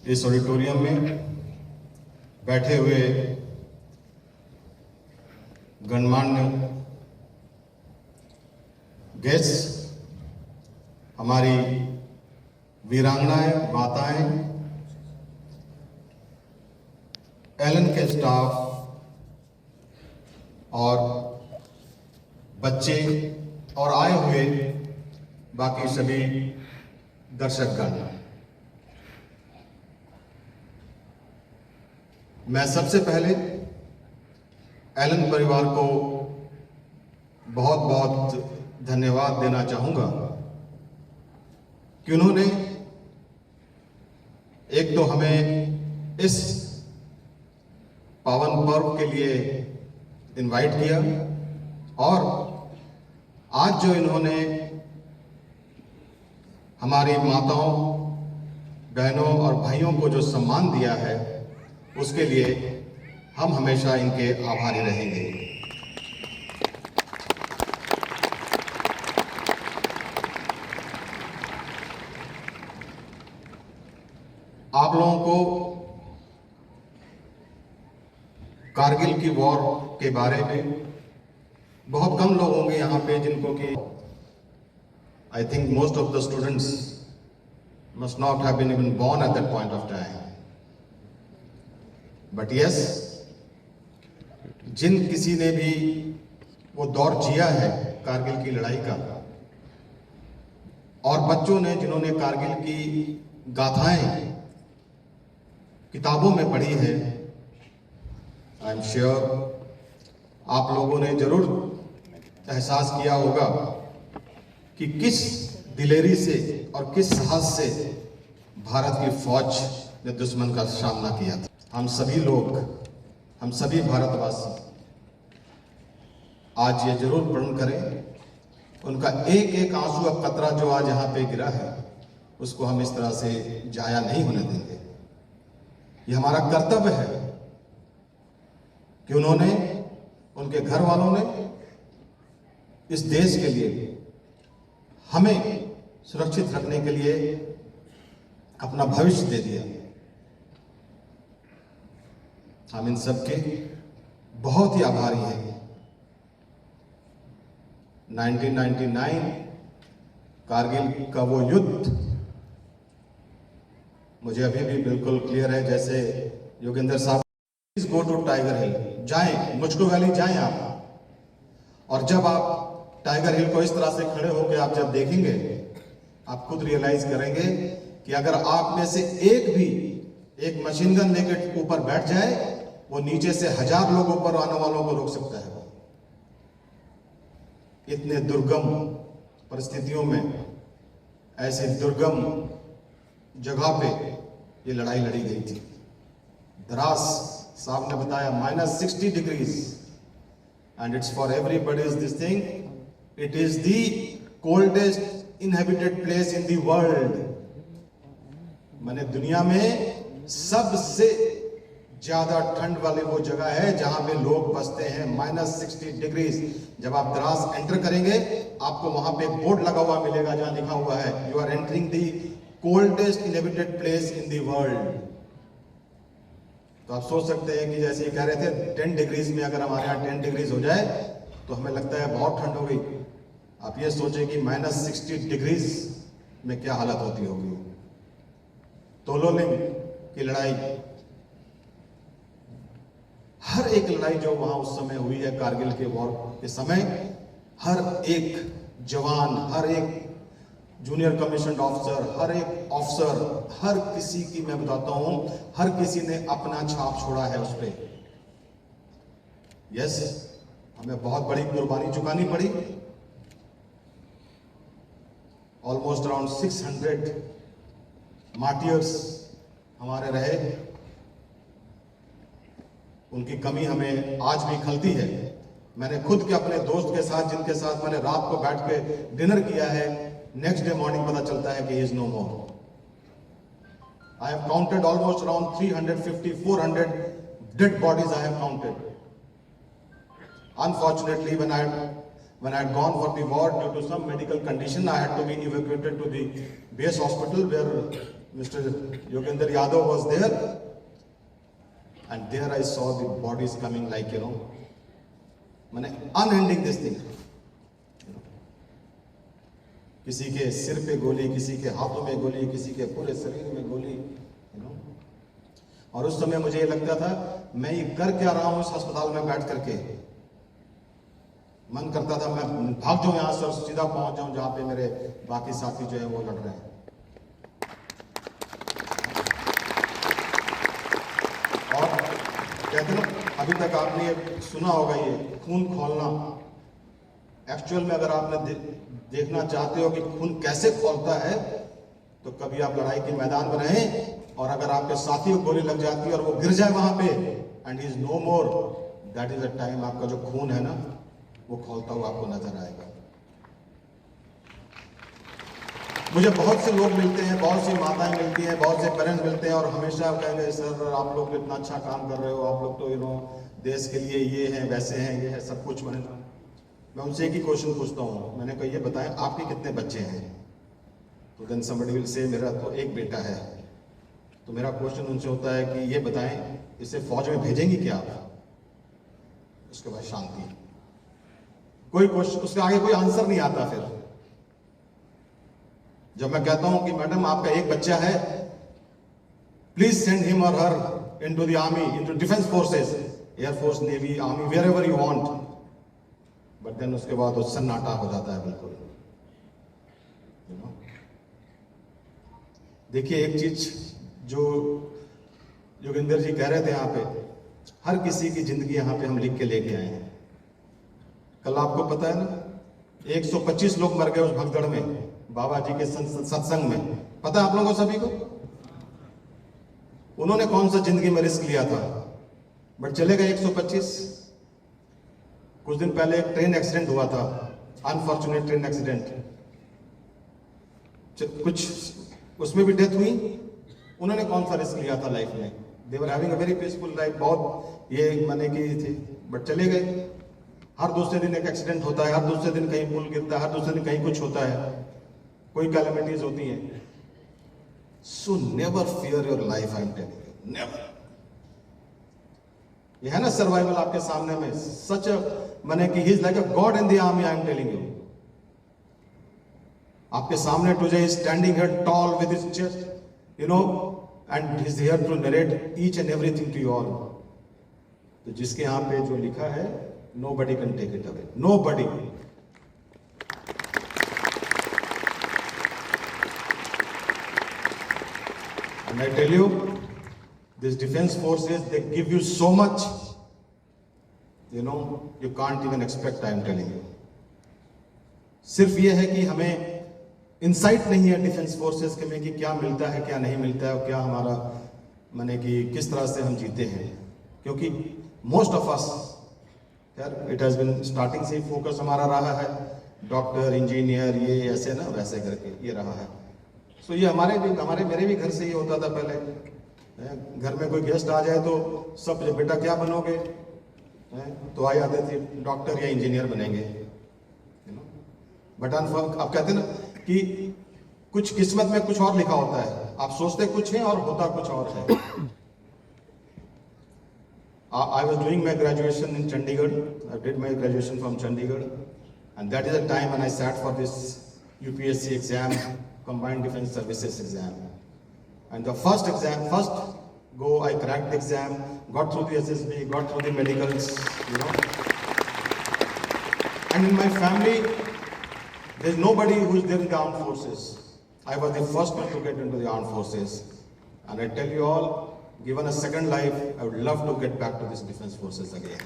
इस ऑडिटोरियम में बैठे हुए गणमान्य गेस्ट, हमारी वीरांगनाएं, माताएं, एलन के स्टाफ और बच्चे और आए हुए बाकी सभी दर्शकगण, मैं सबसे पहले एलन परिवार को बहुत बहुत धन्यवाद देना चाहूंगा कि उन्होंने एक तो हमें इस पावन पर्व के लिए इनवाइट किया और आज जो इन्होंने हमारी माताओं, बहनों और भाइयों को जो सम्मान दिया है उसके लिए हम हमेशा इनके आभारी रहेंगे। आप लोगों को कारगिल की वॉर के बारे में बहुत कम लोग होंगे यहाँ पे जिनको कि I think most of the students must not have been even born at that point of time. But yes, जिन किसी ने भी वो दौर जिया है कारगिल की लड़ाई का, और बच्चों ने जिन्होंने कारगिल की गाथाएं किताबों में पढ़ी है, आई एम श्योर आप लोगों ने जरूर एहसास किया होगा कि किस दिलेरी से और किस साहस से भारत की फौज ने दुश्मन का सामना किया था। हम सभी लोग, हम सभी भारतवासी आज ये जरूर प्रण करें, उनका एक एक आंसू अब कतरा जो आज यहाँ पे गिरा है उसको हम इस तरह से जाया नहीं होने देंगे। ये हमारा कर्तव्य है कि उन्होंने, उनके घर वालों ने इस देश के लिए, हमें सुरक्षित रखने के लिए अपना भविष्य दे दिया। हम इन सबके बहुत ही आभारी हैं। 1999 कारगिल का वो युद्ध मुझे अभी भी बिल्कुल क्लियर है। जैसे योगेंद्र साहब, प्लीज गो टू टाइगर हिल, जाएं, मुझको वैली जाएं आप, और जब आप टाइगर हिल को इस तरह से खड़े होकर आप जब देखेंगे, आप खुद रियलाइज करेंगे कि अगर आप में से एक भी एक मशीन गन लेकर ऊपर बैठ जाए, वो नीचे से 1000 लोग ऊपर आने वालों को रोक सकता है। इतने दुर्गम परिस्थितियों में, ऐसे दुर्गम जगह पे ये लड़ाई लड़ी गई थी। द्रास साहब ने बताया -60 degrees, and it's for everybody's this thing. It is the coldest inhabited place in the world. माने दुनिया में सबसे ज्यादा ठंड वाली वो जगह है जहां पे लोग बसते हैं। -60 डिग्रीज। जब आप द्रास एंटर करेंगे, आपको वहां पे एक बोर्ड लगा हुआ मिलेगा जहां लिखा हुआ है, you are entering the coldest inhabited place in the world. तो आप सोच सकते हैं कि जैसे ये कह रहे थे 10 डिग्रीज में, अगर हमारे यहाँ 10 डिग्रीज हो जाए तो हमें लगता है बहुत ठंड हो गई। आप ये सोचें कि -60 डिग्रीज में क्या हालत होती होगी। तोलोलिंग की लड़ाई, हर एक लड़ाई जो वहां उस समय हुई है कारगिल के वॉर के समय, हर एक जवान, हर एक जूनियर कमीशन ऑफिसर, हर एक ऑफिसर, हर किसी की, मैं बताता हूं, हर किसी ने अपना छाप छोड़ा है उस पर। यस, हमें बहुत बड़ी कुर्बानी चुकानी पड़ी। ऑलमोस्ट अराउंड 600 मार्टियर्स हमारे रहे। उनकी कमी हमें आज भी खलती है। मैंने खुद के अपने दोस्त के साथ, जिनके साथ मैंने रात को बैठ के डिनर किया है, नेक्स्ट डे मॉर्निंग पता चलता है कि he is no more. I have counted almost around 350-400 dead bodies I have counted. Unfortunately, when I had gone for the war due to some medical condition, I had to be evacuated to the base hospital where Mr. Yogendra Yadav was there, and there I saw the bodies coming like, मैंने unending this thing. किसी के सिर पे गोली, किसी के हाथों में गोली, किसी के पूरे शरीर में गोली, और उस समय मुझे ये लगता था मैं ये कर क्या रहा हूं इस अस्पताल में बैठ करके। मन करता था मैं भाग जाऊं यहां से और सीधा पहुंच जाऊं जहां पे मेरे बाकी साथी जो है वो लड़ रहे हैं। और कहते ना, अभी तक आपने ये सुना होगा, ये खून खोलना। एक्चुअल में अगर आपने देखना चाहते हो कि खून कैसे खोलता है, तो कभी आप लड़ाई के मैदान में रहें, और अगर आपके साथी को गोली लग जाती है और वो गिर जाए वहां पे, and he is no more, that is a time आपका जो खून है ना वो खोलता हुआ आपको नजर आएगा। मुझे बहुत से लोग मिलते हैं, बहुत सी माताएं मिलती हैं, बहुत से पेरेंट्स मिलते हैं, और हमेशा कहेंगे सर आप लोग इतना अच्छा काम कर रहे हो, आप लोग तो देश के लिए ये हैं, वैसे हैं, ये है, सब कुछ। मैं उनसे एक ही क्वेश्चन पूछता हूँ, मैंने कहा ये बताएं आपके कितने बच्चे हैं? तो देन समबडी विल से मेरा तो एक बेटा है। तो मेरा क्वेश्चन उनसे होता है कि ये बताएं इसे फौज में भेजेंगी क्या आप? उसके बाद शांति, कोई क्वेश्चन, उसके आगे कोई आंसर नहीं आता। फिर जब मैं कहता हूं कि मैडम आपका एक बच्चा है, please send him or her into the army, into defence forces, air force, navy, army, wherever you want, but then उसके बाद वो सन्नाटा हो जाता है बिल्कुल। देखिए एक चीज जो योगेंद्र जी कह रहे थे यहाँ पे, हर किसी की जिंदगी यहाँ पे हम लिख के लेके आए हैं। कल आपको पता है ना 125 लोग मर गए उस भगदड़ में, बाबा जी के सत्संग में, पता है आप लोगों को सभी को? उन्होंने कौन सा जिंदगी में रिस्क लिया था, बट चले गए 125। कुछ दिन पहले एक ट्रेन एक्सीडेंट हुआ था, अनफॉर्चुनेट ट्रेन एक्सीडेंट, कुछ उसमें भी डेथ हुई। उन्होंने कौन सा रिस्क लिया था लाइफ में? They were having a very peaceful life, बहुत ये माने की थी, बट चले गए। हर दूसरे दिन एक एक्सीडेंट होता है, हर दूसरे दिन कहीं पुल गिरता है, हर दूसरे दिन कहीं कुछ होता है, कोई कैलेमिटीज होती हैं। So never fear your life, I am telling you, never. ये है ना सर्वाइवल आपके सामने में, सच माने कि he is like a god in the army, I am telling you. आपके सामने today is standing here tall with his chest, and he is here to narrate each and everything to you all. तो जिसके यहाँ पे जो लिखा है, nobody can take it away, nobody. And I tell you, these defense forces, they give you so much, you can't even expect, I am telling you. सिर्फ ये है कि हमें इंसाइट नहीं है डिफेंस फोर्सेस के में कि क्या मिलता है, क्या नहीं मिलता है, और क्या हमारा माने कि किस तरह से हम जीते हैं। क्योंकि मोस्ट ऑफ अस, यार इट हैज बीन स्टार्टिंग से ही फोकस हमारा रहा है डॉक्टर, इंजीनियर, ये ऐसे ना वैसे करके ये रहा है। सो ये मेरे भी घर से ही होता था पहले। घर में कोई गेस्ट आ जाए तो सब बेटा क्या बनोगे, तो आ जाते थे डॉक्टर या इंजीनियर बनेंगे। बट आप कहते ना कि कुछ किस्मत में कुछ और लिखा होता है, आप सोचते कुछ है और होता कुछ और है। I was doing my graduation in Chandigarh. I did my graduation from Chandigarh, and that is the time when I sat for this UPSC exam, Combined Defence Services exam. And the first go, I cracked the exam, got through the SSB, got through the medicals, And in my family, there's nobody who is there in the armed forces. I was the first one to get into the armed forces. And I tell you all, given a second life, I would love to get back to this defense forces again.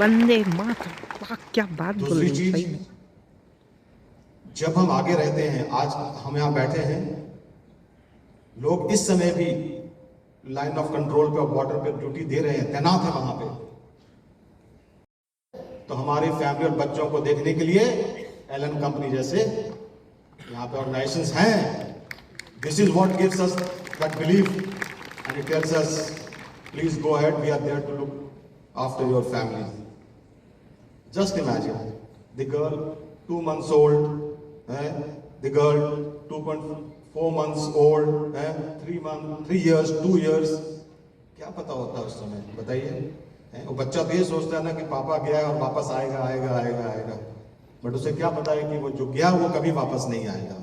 Vande Mataram, क्या बात बोल दूसरी रही चीज, है। जब हम आगे रहते हैं, आज हम यहाँ बैठे हैं, लोग इस समय भी लाइन ऑफ कंट्रोल पे और बॉर्डर पे ड्यूटी दे रहे हैं, तैनात है वहां पे। तो हमारी फैमिली और बच्चों को देखने के लिए एलन कंपनी जैसे यहाँ पे ऑर्गेनाइजेशंस हैं। This is what gives us that belief and it tells us, please go ahead, we are there to look after your family. Just imagine the girl 2 months old, the the girl 2.4 months old, 3 years, 2 years, क्या पता होता है उस समय, बताइए। वो बच्चा तो ये सोचता है ना कि पापा गया है और वापस आएगा आएगा आएगा आएगा, बट उसे क्या पता है कि वो जो गया वो कभी वापस नहीं आएगा।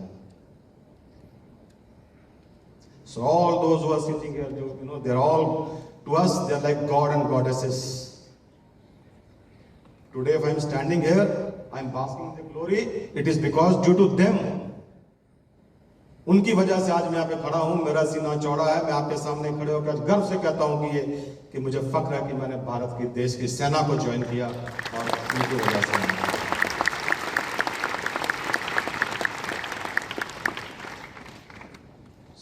So all those who are sitting here, you know, they're all, to us, they're like God and goddesses. Today, if I'm standing here, I'm basking in the glory, it is because due to them, उनकी वजह से आज मैं यहाँ पे खड़ा हूँ, मेरा सीना चौड़ा है, मैं आपके सामने खड़े होकर गर्व से कहता हूँ कि मुझे फख्र है कि मैंने भारत की देश की सेना को ज्वाइन किया और उनकी वजह से।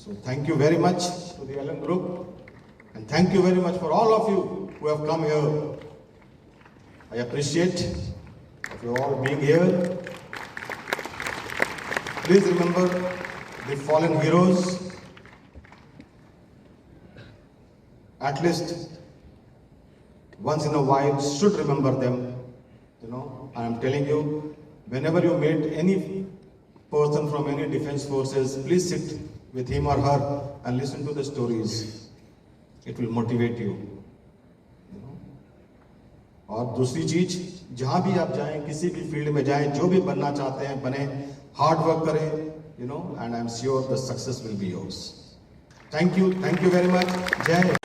So thank you very much to the Allen Group, and thank you very much for all of you who have come here. I appreciate you all being here. Please remember the fallen heroes. At least once in a while, should remember them. You know, I am telling you, whenever you meet any person from any defense forces, please sit with him or her and listen to the stories. It will motivate you. और दूसरी चीज, जहां भी आप जाएं, किसी भी field में जाएं, जो भी बनना चाहते हैं बने, हार्ड वर्क करें, you know, and I'm sure the success will be yours. Thank you very much. Jai.